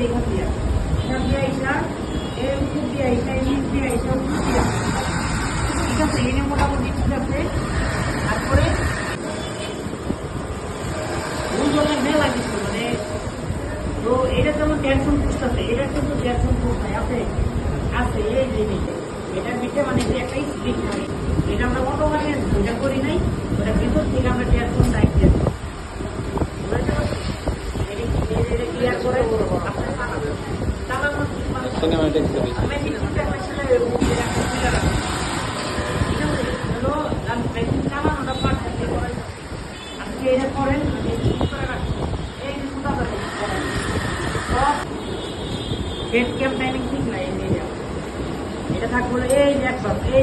এখান দিয়ে আইসা এর উপর দিয়ে আইসা এই নিচ দিয়ে আইসা উপর দিয়ে ঠিক আছে, এনে মোটামুটি ঠিক আছে। তারপরে ওজনের মেলা কিছু মানে তো এটা যেমন টেনশন বুঝতেছে, এটার কিন্তু টেনশন বুঝ নাই আছে আছে এই যে এটার ভিতরে মানে যে একটা স্প্রিং মানে এটা আমরা কত মানে এটা করি নাই, ওটা ভিতর থেকে আমরা টেনশন রাখি ক্লিয়ার করে চালানোটা পাঠাতে আজকে এটা করেন এই যে সুতা বেড ক্যাম্প টাইমিং ঠিক নাই এটা থাকবো এই যে একবার থাকবে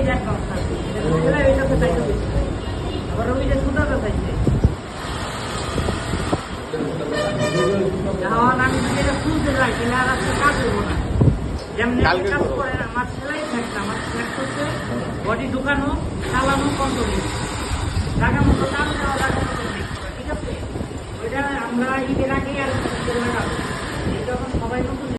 এইটাকে চাইতে দিচ্ছে আবার ওই যে সুতাটা চাইছে আমি যদি এটা শুনতে যাই তাহলে আর আজকে কাজ করবো না। যেমন কাজ করে আমার সেলাই থাকছে, আমার করছে বডি ঢুকানো চালানো কন্ট্রোল